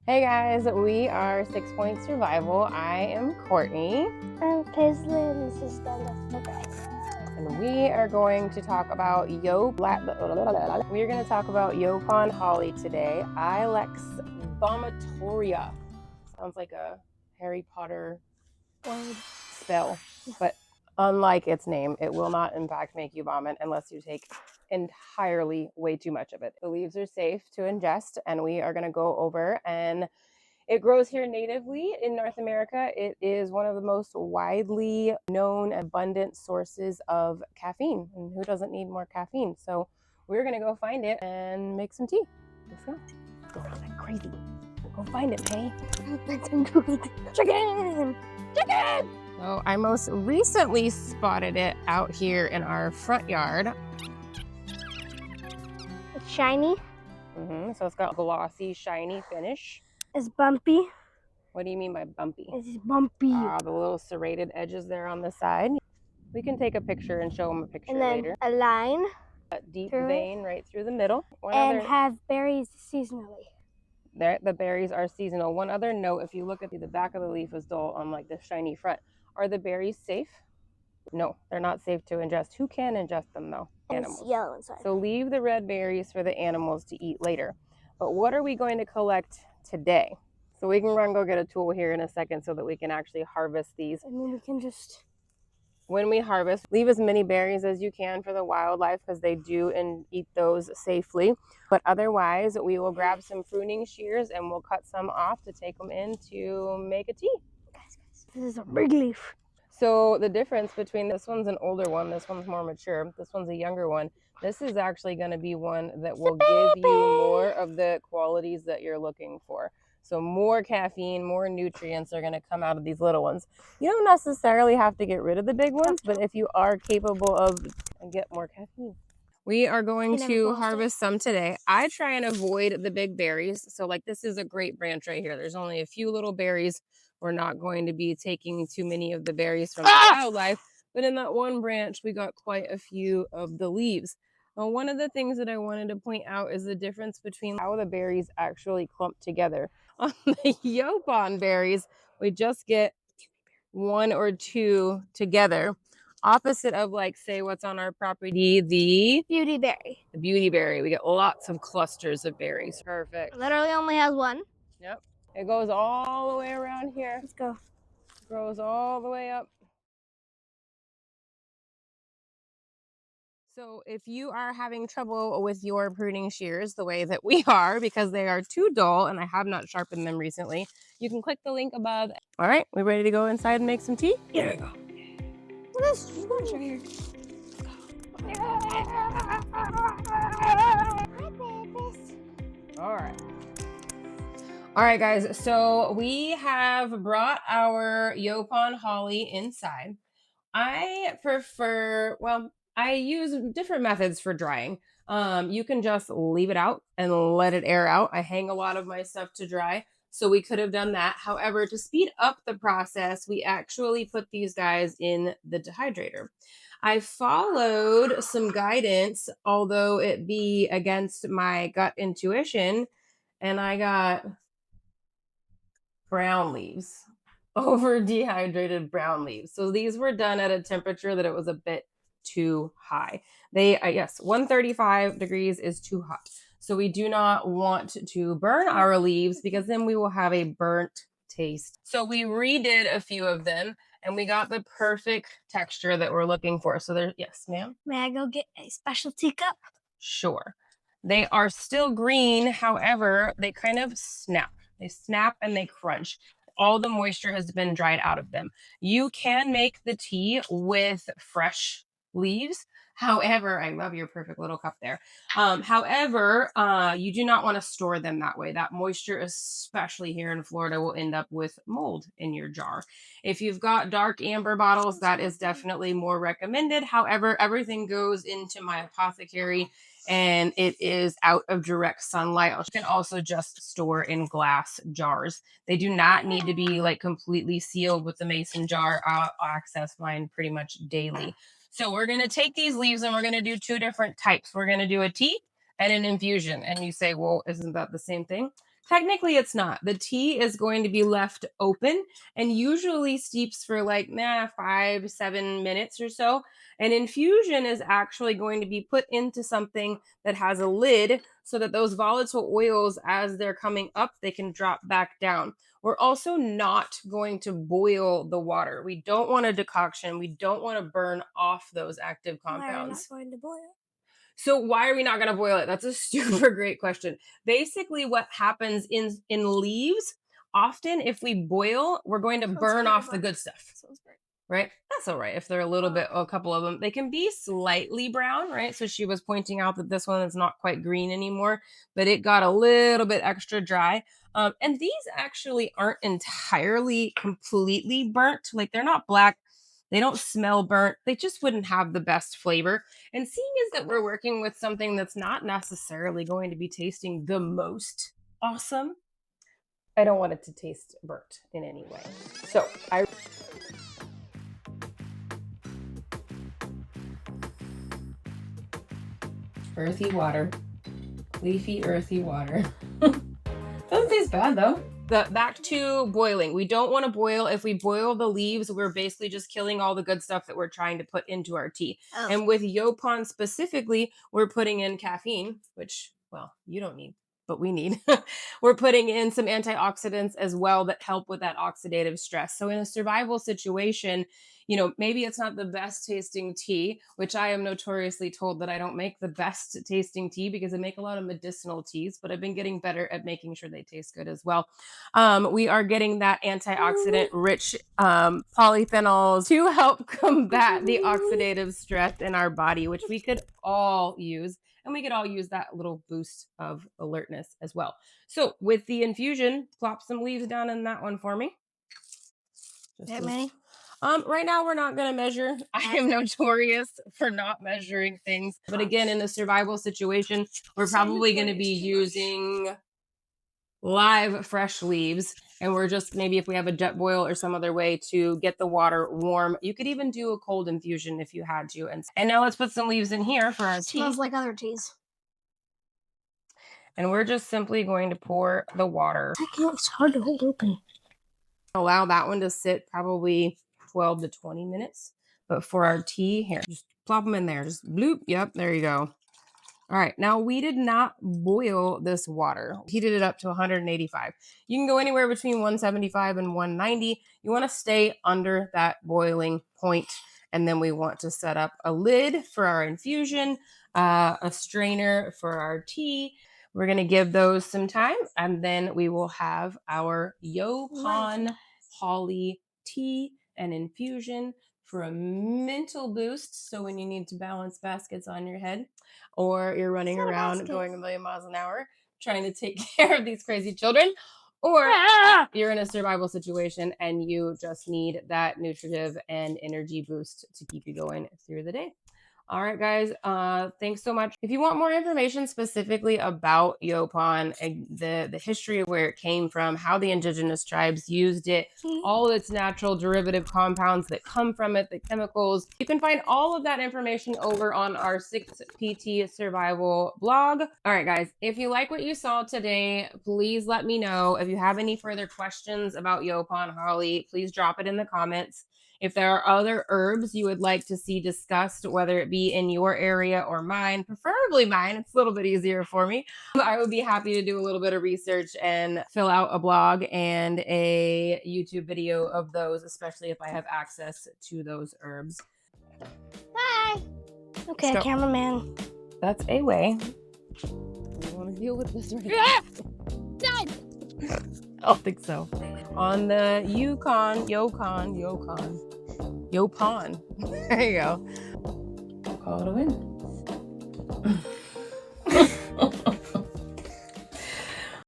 Hey guys, we are 6 Point Survival. I am Courtney. I'm Paisley, and this is the guys. And we are going to talk about Yaupon Holly today. Ilex vomitoria. Sounds like a Harry Potter spell, but unlike its name, it will not in fact make you vomit unless you take entirely way too much of it. The leaves are safe to ingest, and we are going to go over and it grows here natively in North America. It is one of the most widely known abundant sources of caffeine. And who doesn't need more caffeine? So we're going to go find it and make some tea. Let's go. Go like crazy. Go find it, Pay. Chicken! Chicken! So I most recently spotted it out here in our front yard. It's shiny. So it's got a glossy, shiny finish. It's bumpy. What do you mean by bumpy? It's bumpy. The little serrated edges there on the side. We can take a picture and show them a picture and then later. a line. A deep vein right through the middle. Have berries seasonally. There, the berries are seasonal. One other note, if you look at the back of the leaf is dull on like the shiny front. Are the berries safe? No, they're not safe to ingest. Who can ingest them though? Animals. It's yellow inside. So leave the red berries for the animals to eat later. But what are we going to collect today? So we can run go get a tool here in a second so that we can actually harvest these. And then we can just... When we harvest, leave as many berries as you can for the wildlife because they do and eat those safely. But otherwise, we will grab some pruning shears and we'll cut some off to take them in to make a tea. Guys, this is a big leaf. So the difference between this one's an older one, this one's more mature, this one's a younger one. This is actually going to be one that will give you more of the qualities that you're looking for. So more caffeine, more nutrients are going to come out of these little ones. You don't necessarily have to get rid of the big ones, but if you are capable of, get more caffeine. We are going to harvest some today. I try and avoid the big berries. So like this is a great branch right here. There's only a few little berries. We're not going to be taking too many of the berries from the wildlife. But in that one branch, we got quite a few of the leaves. Well, one of the things that I wanted to point out is the difference between how the berries actually clump together. On the Yaupon berries, we just get one or two together. Opposite of like, say, what's on our property, the beauty berry. The beauty berry. We get lots of clusters of berries. Perfect. Literally only has one. Yep. It goes all the way around here. Let's go. Grows all the way up. So if you are having trouble with your pruning shears the way that we are, because they are too dull and I have not sharpened them recently, you can click the link above. All right, we ready to go inside and make some tea? Here we go. This is right here. Hi, babies. All right, guys. So we have brought our Yaupon Holly inside. I prefer, well, I use different methods for drying. You can just leave it out and let it air out. I hang a lot of my stuff to dry, so we could have done that. However, to speed up the process, we actually put these guys in the dehydrator. I followed some guidance, although it be against my gut intuition, and I got brown leaves, over dehydrated brown leaves. So these were done at a temperature that it was a bit too high. They, yes, 135 degrees is too hot. So we do not want to burn our leaves because then we will have a burnt taste. So we redid a few of them and we got the perfect texture that we're looking for. So there, yes, ma'am. May I go get a specialty cup? Sure. They are still green. However, they kind of snap. They snap and they crunch. All the moisture has been dried out of them. You can make the tea with fresh leaves. However, I love your perfect little cup there. However, you do not want to store them that way. That moisture, especially here in Florida, will end up with mold in your jar. If you've got dark amber bottles, that is definitely more recommended. However, everything goes into my apothecary and it is out of direct sunlight. You can also just store in glass jars. They do not need to be like completely sealed with the mason jar. I'll access mine pretty much daily. So we're going to take these leaves and we're going to do two different types. We're going to do a tea and an infusion. And you say, well, isn't that the same thing? Technically, it's not. The tea is going to be left open and usually steeps for like 5-7 minutes or so. And infusion is actually going to be put into something that has a lid so that those volatile oils, as they're coming up, they can drop back down. We're also not going to boil the water. We don't want a decoction. We don't want to burn off those active compounds. Why are we not going to boil? So why are we not going to boil it? That's a super great question. Basically, what happens in leaves, often if we boil, we're going to burn off the good stuff. Right? That's all right. If they're a couple of them, they can be slightly brown, right? So she was pointing out that this one is not quite green anymore, but it got a little bit extra dry. And these actually aren't entirely completely burnt. Like they're not black. They don't smell burnt. They just wouldn't have the best flavor. And seeing as that we're working with something that's not necessarily going to be tasting the most awesome, I don't want it to taste burnt in any way. So earthy water, leafy earthy water. Doesn't taste bad though. Back to boiling. We don't want to boil. If we boil the leaves, we're basically just killing all the good stuff that we're trying to put into our tea. Oh. And with Yaupon specifically, we're putting in caffeine, which, well, you don't need, but we need. We're putting in some antioxidants as well that help with that oxidative stress. So in a survival situation, maybe it's not the best tasting tea, which I am notoriously told that I don't make the best tasting tea because I make a lot of medicinal teas, but I've been getting better at making sure they taste good as well. We are getting that antioxidant rich polyphenols to help combat the oxidative stress in our body, which we could all use. And we could all use that little boost of alertness as well. So with the infusion, plop some leaves down in that one for me. That many? Right now we're not going to measure. I am notorious for not measuring things. But again, in a survival situation, we're probably going to be using live fresh leaves. And we're just, maybe if we have a jet boil or some other way to get the water warm, you could even do a cold infusion if you had to. And now let's put some leaves in here for our tea. Smells like other teas. And we're just simply going to pour the water. It's hard to hold open. Allow that one to sit probably 12 to 20 minutes. But for our tea, here, just plop them in there. Just bloop. Yep, there you go. All right, now we did not boil this water. Heated it up to 185. You can go anywhere between 175 and 190. You want to stay under that boiling point. And then we want to set up a lid for our infusion, a strainer for our tea. We're going to give those some time, and then we will have our Yaupon Holly tea and infusion for a mental boost. So when you need to balance baskets on your head, or you're running around going a million miles an hour trying to take care of these crazy children, or you're in a survival situation and you just need that nutritive and energy boost to keep you going through the day. All right, guys, thanks so much. If you want more information specifically about Yaupon, the history of where it came from, how the indigenous tribes used it, all its natural derivative compounds that come from it, the chemicals, you can find all of that information over on our 6PT Survival blog. All right, guys, if you like what you saw today, please let me know. If you have any further questions about Yaupon Holly, please drop it in the comments. If there are other herbs you would like to see discussed, whether it be in your area or mine, preferably mine, it's a little bit easier for me, I would be happy to do a little bit of research and fill out a blog and a YouTube video of those, especially if I have access to those herbs. Bye. Okay, so, cameraman. That's a way. You want to deal with this right now? I don't think so. On the Yaupon. There you go. Call it a win.